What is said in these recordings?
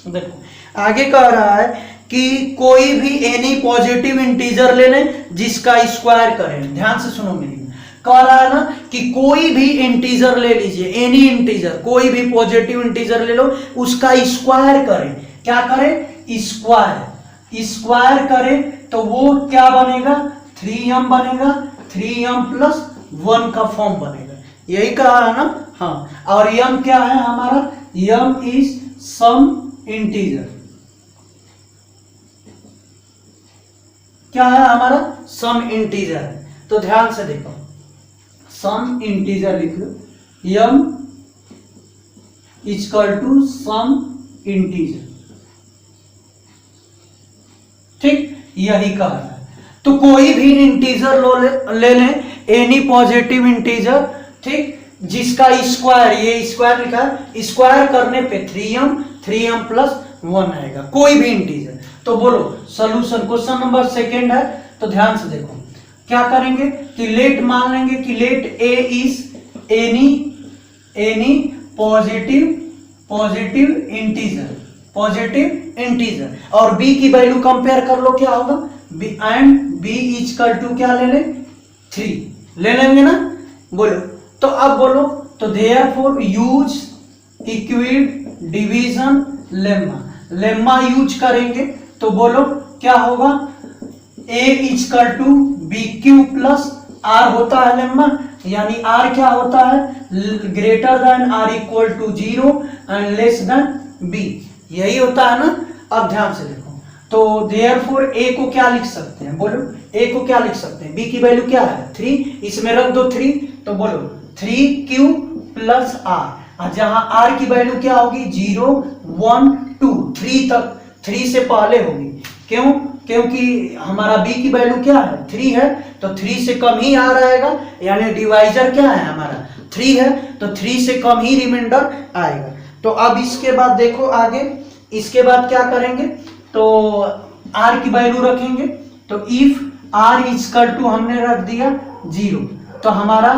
देखो आगे कह रहा है कि कोई भी एनी पॉजिटिव इंटीजर ले लें जिसका स्क्वायर करें। ध्यान से सुनो मेरी, कह रहा है ना कि कोई भी इंटीजर ले लीजिए, एनी इंटीजर, कोई भी पॉजिटिव इंटीजर ले लो, उसका स्क्वायर करें। क्या करें? स्क्वायर। स्क्वायर करें तो वो क्या बनेगा? 3m बनेगा, 3m प्लस 1 का फॉर्म बनेगा। यही कहा है ना? हाँ। और m क्या है हमारा? m is some integer. क्या है हमारा? सम इंटीजर है। तो ध्यान से देखो, सम इंटीजर लिख लो, m equal to some integer. ठीक, यही कहा है। तो कोई भी इंटीजर ले लें, एनी पॉजिटिव इंटीजर, ठीक, जिसका स्क्वायर, ये स्क्वायर लिखा है, स्क्वायर करने पे 3m प्लस 1 आएगा, कोई भी इंटीजर। तो बोलो सॉल्यूशन। क्वेश्चन नंबर सेकेंड है, तो ध्यान से देखो क्या करेंगे कि लेट मान लेंगे कि let A is any positive integer और बी की वैल्यू कंपेयर कर लो, क्या होगा? B and B equal to क्या ले लें? 3 ले लेंगे ना? बोलो। तो अब बोलो, तो therefore use Euclid division lemma use करेंगे। तो बोलो क्या होगा? A equal to b q plus r होता है लेम्मा, यानी आर क्या होता है? Greater than or equal to 0 and less than b, यही होता है ना? अब ध्यान से देखो, तो देयरफॉर ए को क्या लिख सकते हैं? बोलो ए को क्या लिख सकते हैं? बी की वैल्यू क्या है? 3, इसमें रख दो 3, तो बोलो 3q प्लस आर, जहां आर की वैल्यू क्या होगी? 0 1 2 3 तक, 3 से पहले होगी। क्यों? क्योंकि हमारा b की वैल्यू क्या है? 3 है, तो 3 से कम ही आ रहेगा, यानी डिवाइजर क्या है हमारा? 3 है, तो 3 से कम ही रिमाइंडर आएगा। तो अब इसके बाद देखो आगे, इसके बाद क्या करेंगे? तो r की वैल्यू रखेंगे। तो इफ r इक्वल टू हमने रख दिया 0, तो हमारा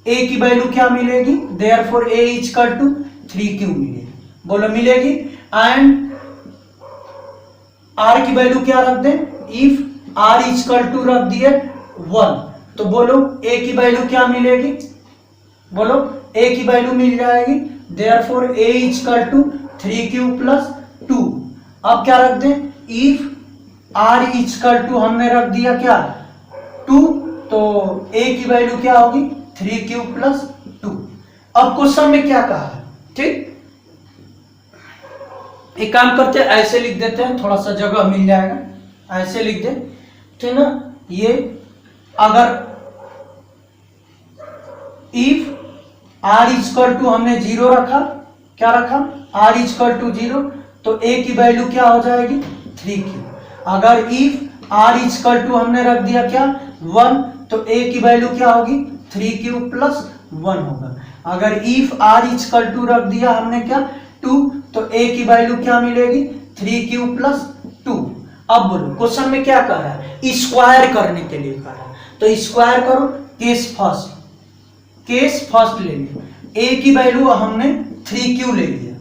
a की वैल्यू क्या मिलेगी? Therefore a equal to 3q मिलेगी। बोलो मिलेगी। एंड r की वैल्यू क्या रख दें? इफ r इक्वल टू रख दिए 1, तो बोलो a की वैल्यू क्या मिलेगी? बोलो a की वैल्यू मिल जाएगी, therefore a equal to 3q plus 2। अब क्या रख दें? इफ r इक्वल टू हमने रख दिया क्या? 2, तो a की वैल्यू क्या होगी? 3q plus 2। अब क्वेश्चन में क्या कहा है? ठीक, एक काम करते हैं, ऐसे लिख देते हैं, थोड़ा सा जगह मिल जाएगा। ऐसे लिख दे, ठीक ना? ये अगर इफ r इक्वल टू हमने 0 रखा, क्या रखा? r इक्वल टू 0, तो a की वैल्यू क्या हो जाएगी? 3q। अगर इफ r इक्वल टू हमने रख दिया क्या? 1, तो a की वैल्यू क्या होगी? 3q प्लस 1 होगा। अगर इफ r इक्वल टू रख दिया हमने क्या? 2, तो a की वैल्यू क्या मिलेगी? 3q plus 2। अब बोलो क्वेश्चन में क्या कह रहा है? स्क्वायर करने के लिए कह रहा है। तो स्क्वायर करो, केस फर्स्ट ले लिया। a की वैल्यू हमने 3q ले लिया,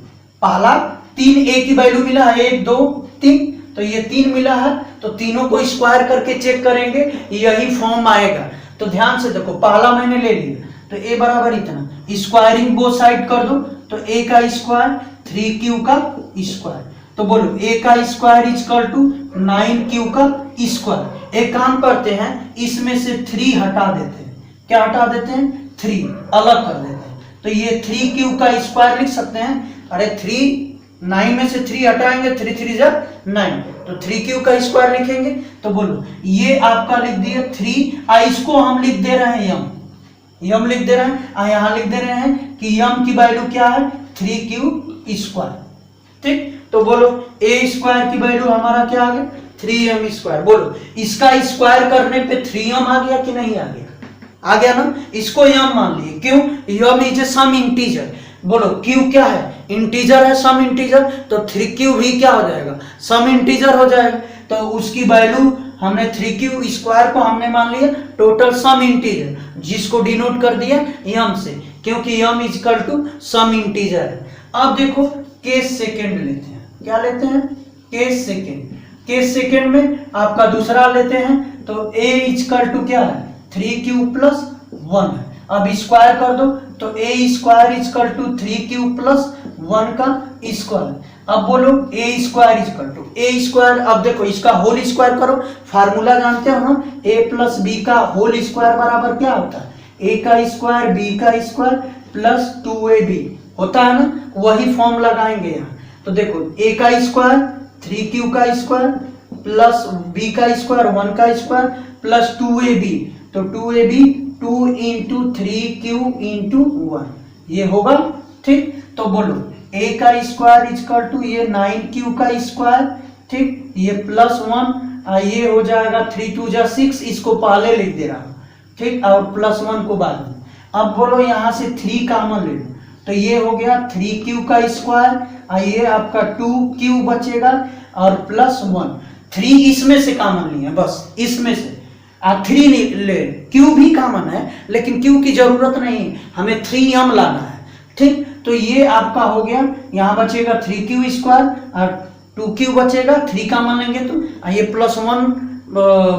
पहला 3a की वैल्यू मिला है, 1 2 3, तो ये 3 मिला है, तो तीनों को स्क्वायर करके चेक करेंगे, यही फॉर्म आएगा। तो ध्यान से देखो, पहला मैंने ले लिया, तो a बराबर इतना, स्क्वायरिंग बोथ साइड कर दो, तो a का स्क्वायर 3q का स्क्वायर। तो बोलो a का स्क्वायर इक्वल टू 9q का स्क्वायर। एक काम करते हैं, इसमें से 3 हटा देते हैं। क्या हटा देते हैं? 3 अलग कर देते हैं। तो ये 3q का स्क्वायर लिख सकते हैं। अरे 9 में से 3 हटाएंगे, 3 3 जा 9, तो 3q का स्क्वायर लिखेंगे। तो बोलो ये आपका लिख दिया 3, इसको हम लिख दे रहे हैं यम लिख दे रहे हैं, यहां लिख दे रहे हैं कि यम की वैल्यू क्या है? 3q square. ठीक, तो बोलो a स्क्वायर की वैल्यू हमारा क्या आ गया? 3m square. बोलो इसका स्क्वायर करने पे 3m आ गया कि नहीं आ गया? आ गया ना? इसको m मान लिए, क्यों? m is a some integer. बोलो q क्या है? इंटीजर है, सम इंटीजर, तो 3q भी क्या हो जाएगा? सम इंटीजर हो जाएगा। तो उसकी वैल्यू हमने 3q स्क्वायर को हमने मान लिया टोटल सम इंटीजर, जिसको डिनोट कर दिया m से, क्योंकि m equal to some integer है। अब देखो केस सेकेंड लेते हैं। क्या लेते हैं? Case second. केस सेकेंड में आपका दूसरा लेते हैं, तो a इक्वल टू क्या है? 3q प्लस 1 है। अब स्क्वायर कर दो, तो a square equal to 3q plus 1 का स्क्वायर। अब बोलो a square equal to a square. अब देखो इसका होल स्क्वायर करो, फार्मूला जानते हो ना, a प्लस बी का होल स्क्वायर बराबर क्या होता है? a का स्क्वायर b का स्क्वायर प्लस 2ab होता है ना, वही फॉर्म लगाएंगे यहाँ। तो देखो a का स्क्वायर 3q का स्क्वायर प्लस b का स्क्वायर 1 का स्क्वायर प्लस 2ab, तो 2ab 2 इंटू 3q इंटू 1 ये होगा। ठीक, तो बोलो a का स्क्वायर इक्वल टू ये 9q का स्क्वायर, ठीक, ये प्लस 1, ये हो जाएगा 3 2 जा 6, इसको पहले लिख दे रहा हूँ, ठीक, और प्लस 1 को बाद में। अब बोलो यहाँ से 3 कॉमन ले लो, तो ये हो गया 3q का स्क्वायर, ये आपका 2q बचेगा और प्लस 1। 3 इसमें से कॉमन लिया, बस इसमें से 3 ले, q भी कॉमन है लेकिन q की जरूरत नहीं, हमें 3m लाना है। ठीक, तो ये आपका हो गया, यहाँ बचेगा 3q स्क्वायर और 2q बचेगा, 3 कॉमन लेंगे तो ये प्लस 1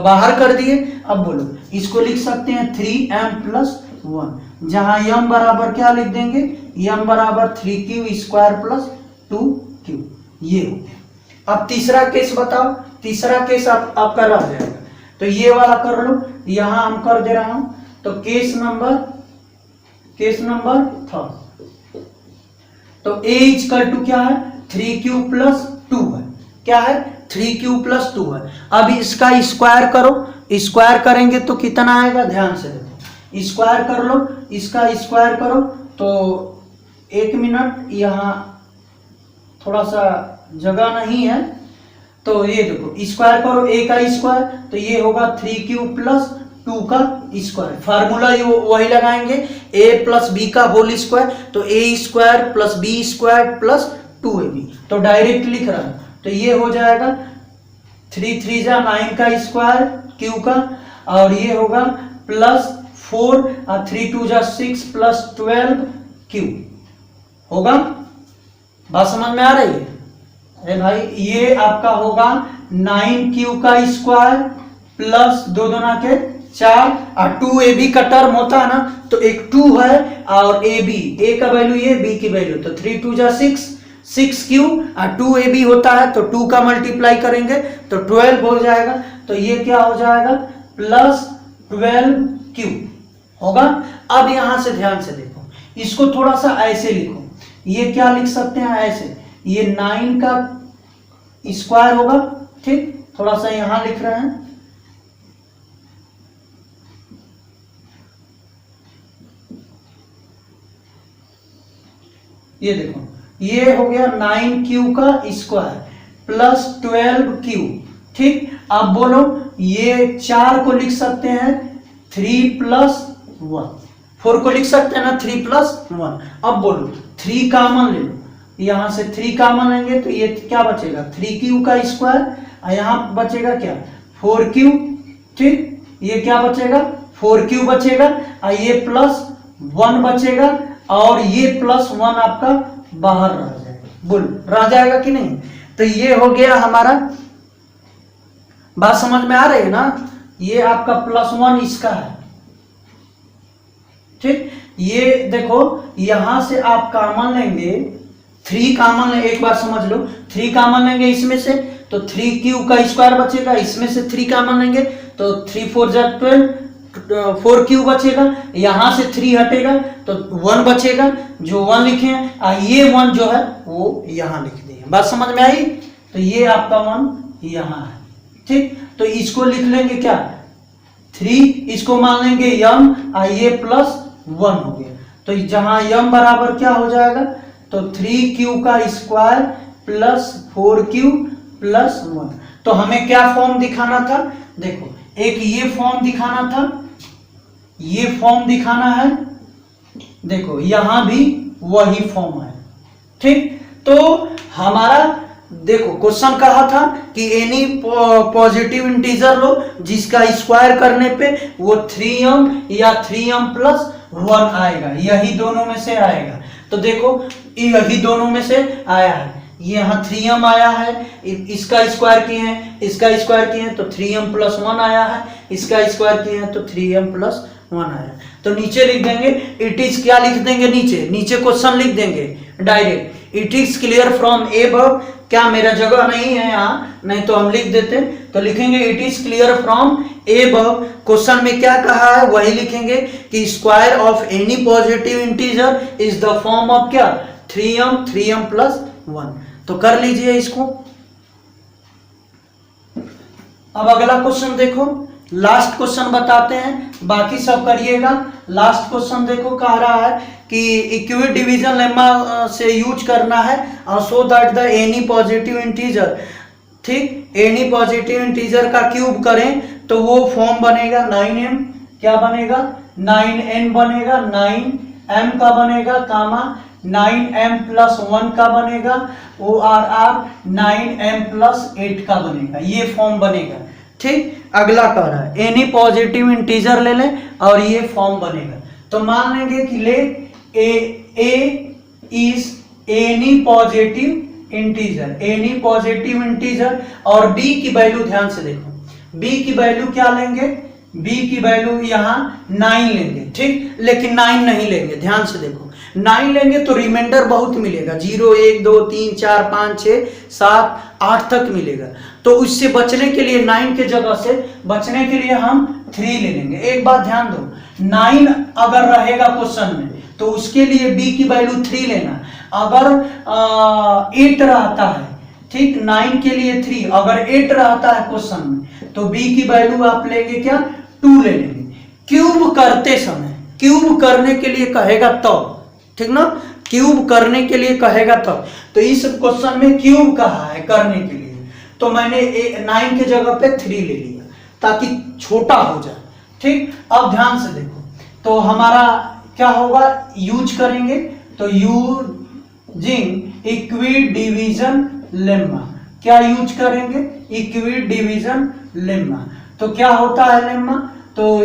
बाहर कर दिए। अब बोलो इसको लिख सकते हैं 3m प्लस 1, जहां m बराबर क्या लिख देंगे? m बराबर 3q स्क्वायर प्लस 2q, ये हो गया। अब तीसरा केस बताओ, तीसरा केस आपका रह जाएगा, तो ये वाला कर लो, यहां हम कर दे रहा हूं। तो केस नंबर थर्ड, तो a इक्वल टू क्या है? 3q प्लस 2 है। क्या है? 3q प्लस 2 है। अब इसका स्क्वायर करो, स्क्वायर करेंगे तो कितना आएगा? ध्यान से देखो, स्क्वायर कर लो, इसका स्क्वायर करो तो 1 मिनट, यहाँ थोड़ा सा जगह नहीं है, तो ये देखो स्क्वायर करो a का स्क्वायर, तो ये होगा 3q प्लस 2 का स्क्वायर। फार्मूला वही लगाएंगे, a प्लस बी का होल स्क्वायर, तो a square plus B square plus 2ab, तो डायरेक्ट लिख रहा हूं, तो ये हो जाएगा 3 3 जा 9 का स्क्वायर q का, और ये होगा प्लस 4 और 3 2 जा 6 प्लस 12q होगा। बात समझ में आ रही है? अरे भाई ये आपका होगा 9q का स्क्वायर प्लस 2 दूना के 4 और 2ab का टर्म होता है ना, तो एक 2 है और ab, a का वैल्यू ये, b की वैल्यू, तो 3 2 जा 6q और 2ab होता है, तो 2 का मल्टीप्लाई करेंगे तो 12 हो जाएगा, तो ये क्या हो जाएगा? प्लस 12q होगा। अब यहां से ध्यान से देखो, इसको थोड़ा सा ऐसे लिखो, ये क्या लिख सकते हैं? ऐसे, ये 9 का स्क्वायर होगा, ठीक, थोड़ा सा यहां लिख रहे हैं, ये देखो ये हो गया 9q का स्क्वायर प्लस 12q। ठीक, अब बोलो ये 4 को लिख सकते हैं 3 प्लस 1, 4 को लिख सकते हैं ना 3 प्लस 1। अब बोलो 3 कॉमन ले लो, यहां से 3 कॉमन लेंगे तो ये क्या बचेगा? 3q का स्क्वायर, और यहां बचेगा क्या? 4q। ठीक, ये क्या बचेगा? 4q बचेगा, और ये प्लस 1 बचेगा, और ये प्लस 1 आपका बाहर रह जाएगा। बोल रह जाएगा कि नहीं? तो ये हो गया हमारा, बात समझ में आ रही है ना? ये आपका प्लस 1 इसका है। ठीक, ये देखो यहां से आप कॉमन लेंगे, 3 कॉमन ले, एक बार समझ लो, 3 कॉमन लेंगे इसमें से तो 3q का स्क्वायर बचेगा, इसमें से 3 कॉमन लेंगे तो 3 4 जा 12, 4q बचेगा, यहां से 3 हटेगा तो 1 बचेगा, जो 1 लिखे हैं, ये 1 जो है वो यहां लिख दिए। बात समझ में आई? तो ये आपका 1 यहां है। ठीक, तो इसको लिख लेंगे क्या? 3, इसको मान लेंगे m, ये प्लस 1 हो गया, तो जहां m बराबर क्या हो जाएगा? तो 3q का स्क्वायर प्लस 4q प्लस 1। तो हमें क्या फॉर्म दिखाना था? देखो, एक ये फॉर्म दिखाना था, ये फॉर्म दिखाना है, देखो यहां भी वही फॉर्म है। ठीक, तो हमारा देखो क्वेश्चन कहा था कि एनी पॉजिटिव इंटीजर लो जिसका स्क्वायर करने पे वो 3m या 3m प्लस 1 आएगा, यही दोनों में से आएगा। तो देखो यही दोनों में से आया है, ये यहाँ 3m आया है, इसका स्क्वायर किए हैं, इसका स्क्वायर किए हैं तो 3m प्लस 1 आया है, इसका स्क्वायर किए हैं तो 3m प्लस 1 आया। तो नीचे लिख देंगे इट इज, क्या लिख देंगे नीचे क्वेश्चन लिख देंगे direct, it is clear from above, क्या मेरा जगह नहीं है यहाँ, नहीं तो हम लिख देते, तो लिखेंगे it is clear from above. Question में क्या कहा है वही लिखेंगे कि square of any positive integer is the form of क्या 3m प्लस 1। तो कर लीजिए इसको। अब अगला क्वेश्चन देखो, लास्ट क्वेश्चन बताते हैं, बाकी सब करिएगा। लास्ट क्वेश्चन देखो कह रहा है कि इक्विट डिवीजन लेम्मा से यूज करना है और so that the any positive integer, ठीक, एनी पॉजिटिव इंटीजर का क्यूब करें तो वो फॉर्म बनेगा 9m, क्या बनेगा 9n बनेगा, 9m का बनेगा कामा 9m प्लस 1 का बनेगा, ORR 9m प्लस 8 का बनेगा, ये फॉर्म बनेगा। ठीक, अगला कह रहा है एनी पॉजिटिव इंटीजर ले लें और ये फॉर्म बनेगा। तो मान लेंगे कि ले ए इज एनी पॉजिटिव इंटीजर और बी की वैल्यू ध्यान से देखो, बी की वैल्यू क्या लेंगे, बी की वैल्यू यहाँ 9 लेंगे, ठीक, लेकिन 9 नहीं लेंगे, ध्यान से देखो 9 लेंगे तो रिमाइंडर बहुत मिलेगा, 0 1 2 3 4 5 6 7 8 तक मिलेगा। तो उससे बचने के लिए 9 के जगह से बचने के लिए हम 3 ले लेंगे। एक बात ध्यान दो, 9 अगर रहेगा क्वेश्चन में तो उसके लिए बी की वैल्यू 3 लेना, अगर 8 रहता है, ठीक, 9 के लिए 3, अगर 8 रहता है क्वेश्चन में तो बी की वैल्यू आप लेंगे क्या 2 ले लेंगे। क्यूब करते समय, क्यूब करने के लिए कहेगा तो, ठीक ना, क्यूब करने के लिए कहेगा तब। तो इस क्वेश्चन में क्यूब कहा है करने के लिए, तो मैंने 9 के जगह पे 3 ले लिया ताकि छोटा हो जाए। ठीक, अब ध्यान से देखो, तो हमारा क्या होगा, यूज करेंगे तो यूजिंग इक्विट डिवीजन लेम्मा, क्या यूज करेंगे, इक्विट डिवीजन लेम्मा। तो क्या होता है लेम्मा, तो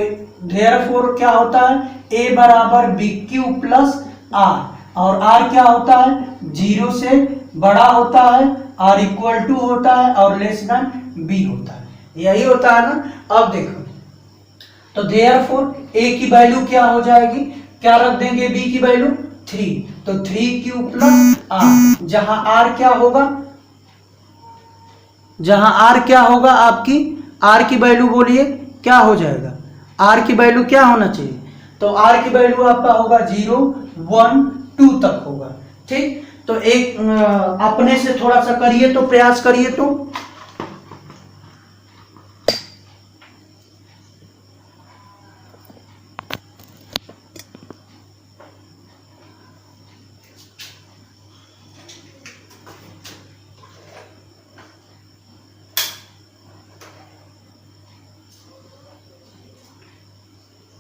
देयरफॉर क्या होता है, ए बराबर बी क्यू प्लस आर, और आर क्या होता है 0 से बड़ा होता है, आर इक्वल टू होता है और लेस देन बी होता है, यही होता है ना। अब देखो, तो देयरफॉर ए की वैल्यू क्या हो जाएगी, क्या रख देंगे बी की वैल्यू 3, तो 3q प्लस आर, जहां आर क्या होगा, जहां आर क्या होगा आपकी, आर की वैल्यू बोलिए क्या हो जाएगा, आर की वैल्यू क्या होना चाहिए, तो आर की वैल्यू आपका होगा 0 1 2 तक होगा। ठीक, तो एक अपने से थोड़ा सा करिए, तो प्रयास करिए।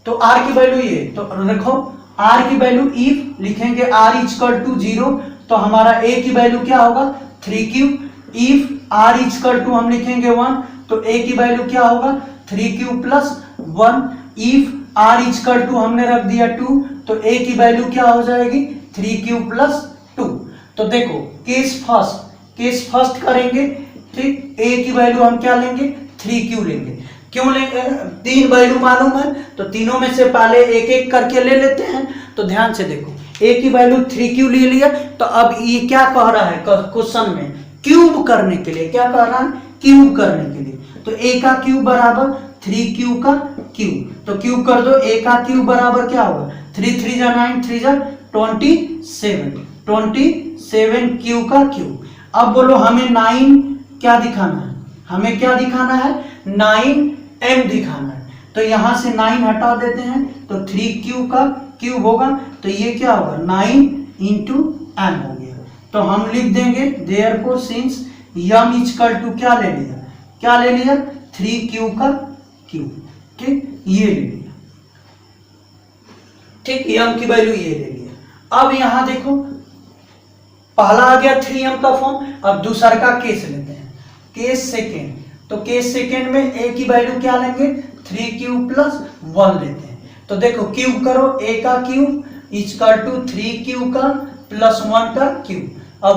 तो आर की वैल्यू ये, तो रखो आर की वैल्यू इफ लिखेंगे आर इक्वल टू 0, तो हमारा ए की वैल्यू क्या होगा 3q, if R equal to हम लिखेंगे 1, तो ए की वैल्यू क्या होगा 3q plus 1, if R equal to हमने रख दिया 2, तो ए की वैल्यू क्या हो जाएगी 3q प्लस 2। तो देखो केस फर्स्ट करेंगे, ठीक, ए की वैल्यू हम क्या लेंगे 3q लेंगे, क्यों लेंगे, 3 वैल्यू मालूम है तो तीनों में से पहले एक एक करके ले लेते हैं। तो ध्यान से देखो, ए की वैल्यू 3q ले लिया, तो अब ये क्या कह रहा है क्वेश्चन में, क्यूब करने के लिए, क्या कह रहा है क्यूब करने के लिए, तो ए का क्यूब बराबर 3q का क्यूब, तो क्यूब कर दो, ए का क्यूब बराबर क्या होगा 3 3 जा 9 3 जा 27 क्यू का क्यूब। अब बोलो हमें 9 क्या दिखाना है, हमें क्या दिखाना है 9m दिखाना है, तो यहां से 9 हटा देते हैं तो 3q का क्यूब होगा, तो ये क्या होगा 9 इंटू m हो गया। तो हम लिख देंगे therefore since m equal to क्या ले लिया 3q का क्यूब, ठीक, ये ले लिया, ठीक, m की वैल्यू ये ले लिया। अब यहां देखो पहला आ गया 3m का फॉर्म, अब दूसरा का केस लेते हैं, केस सेकेंड, तो केस सेकेंड में a की वैल्यू क्या लेंगे 3q प्लस 1 लेते हैं। तो देखो क्यूब करो, a का क्यूब इक्वल टू 3q का प्लस 1 का क्यूब। अब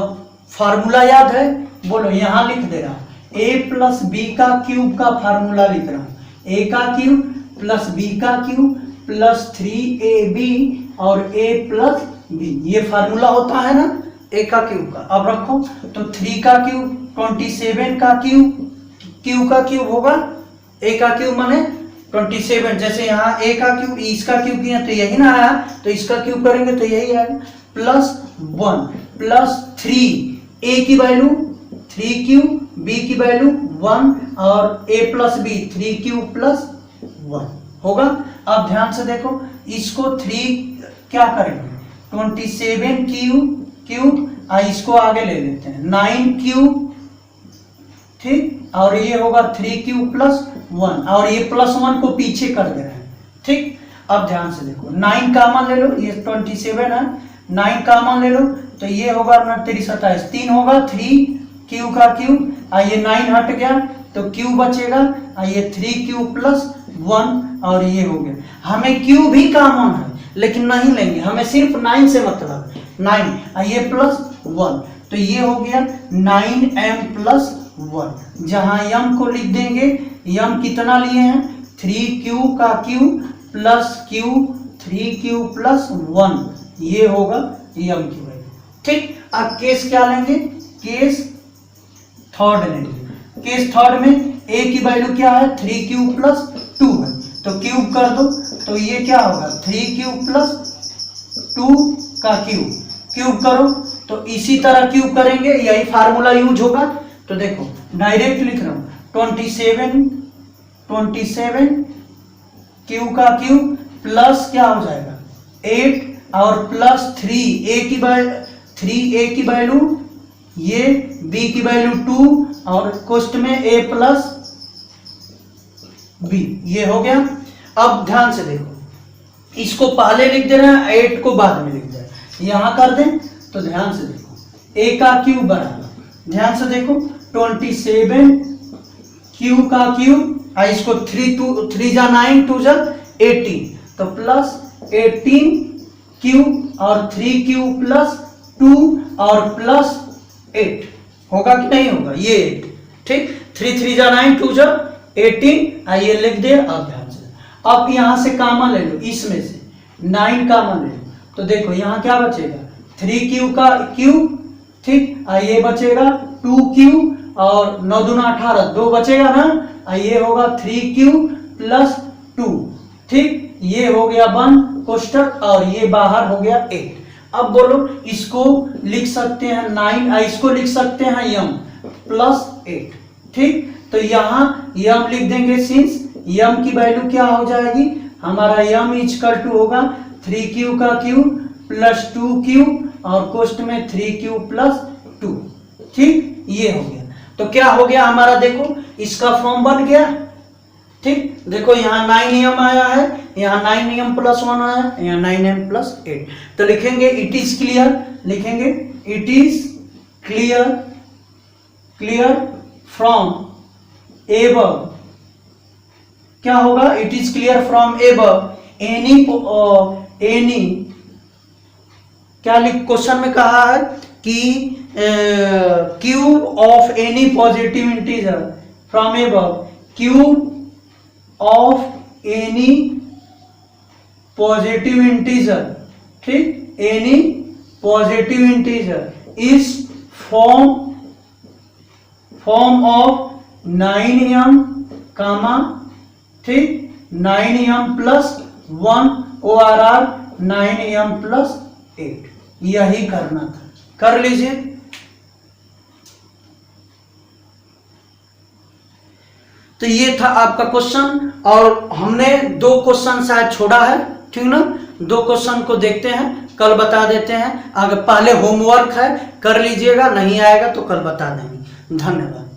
फार्मूला याद है, बोलो, यहां लिख दे रहा हूं a प्लस बी का क्यूब का फार्मूला लिख रहा हूं, a का क्यूब प्लस b का क्यूब प्लस 3ab और a प्लस b, ये फार्मूला होता है ना a का क्यूब का। अब रखो तो 3 का क्यूब 27 का क्यूब, q का क्यूब होगा, a का क्यूब माने 27, जैसे यहाँ a का क्यूब इसका क्यूब किया तो यही ना आया, तो इसका क्यूब करेंगे तो यही आएगा, प्लस 1 प्लस 3, a की वैल्यू 3q, b की वैल्यू 1 और a plus b 3q plus 1 होगा। अब ध्यान से देखो, इसको 3 क्या करेंगे 27q क्यूब, इसको आगे ले लेते हैं 9q, ठीक, और ये होगा 3q प्लस 1 और ये प्लस 1 को पीछे कर दे रहे हैं, ठीक। अब ध्यान से देखो 9 कॉमन ले लो, ये 27 है, 9 कॉमन ले लो तो ये होगा अपना 27, 3 होगा 3q का क्यूब, ये 9 हट गया तो q बचेगा, ये 3q प्लस 1 और ये हो गया। हमें q भी कॉमन है लेकिन नहीं लेंगे, हमें सिर्फ 9 से मतलब है, 9 ये प्लस 1 तो ये हो गया 9m प्लस 1। जहां m को लिख देंगे, m कितना लिए हैं 3q का cube plus q 3q plus 1, ये होगा m की वैल्यू, ठीक। अब केस क्या लेंगे, केस थर्ड लेंगे। केस थर्ड में a की वैल्यू क्या है 3q प्लस 2 है, तो क्यूब कर दो तो ये क्या होगा 3q प्लस 2 का क्यूब, क्यूब करो तो इसी तरह क्यूब करेंगे, यही फार्मूला यूज होगा। तो देखो डायरेक्ट लिख रहा हूं 27 क्यू का क्यूब प्लस क्या हो जाएगा 8 और प्लस 3a की वैल्यू ये, b की वैल्यू 2 और कोष्ट में a प्लस b, ये हो गया। अब ध्यान से देखो, इसको पहले लिख देना है, 8 को बाद में लिख देना, यहां कर दें तो ध्यान से देखो a का क्यूब बराबर, ध्यान से देखो 27 q का क्यूब, इसको 3 जा 9 2 जा 18 तो प्लस 18 q और 3q प्लस 2 और प्लस 8 होगा कि नहीं होगा, ये 8, ठीक। 3 जा 9 2 जा 18, ये लिख दे। अब ध्यान से, अब यहां से कॉमन ले लो, इसमें से 9 कॉमन ले लो तो देखो यहां क्या बचेगा 3q का क्यूब, ठीक, ये बचेगा 2q और 9 दूना 18 2 बचेगा ना, ये होगा 3q प्लस 2, ठीक, ये हो गया 1 कोष्टक और ये बाहर हो गया 8। अब बोलो, इसको लिख सकते हैं 9, इसको लिख सकते हैं m प्लस 8, ठीक। तो यहाँ m लिख देंगे, सिंस m की वैल्यू क्या हो जाएगी हमारा, m इक्वल टू होगा 3q का क्यूब प्लस 2q और कोष्ट में 3q प्लस 2, ठीक, ये हो गया। तो क्या हो गया हमारा, देखो इसका फॉर्म बन गया, ठीक। देखो यहाँ 9m आया है, यहाँ 9m प्लस 1 आया है, यहाँ 9m प्लस 8, तो लिखेंगे इट इज क्लियर, लिखेंगे it is clear from above, क्या होगा it is clear from above any क्या लिख, क्वेश्चन में कहा है कि cube of any positive integer from above, cube of any positive integer, ठीक, any positive integer is form of 9m comma, ठीक, 9m plus 1 ORR 9m plus 8, यही करना था, कर लीजिए। तो ये था आपका क्वेश्चन, और हमने 2 क्वेश्चन शायद छोड़ा है, ठीक ना, 2 क्वेश्चन को देखते हैं, कल बता देते हैं। अगर पहले होमवर्क है कर लीजिएगा, नहीं आएगा तो कल बता देंगे। धन्यवाद।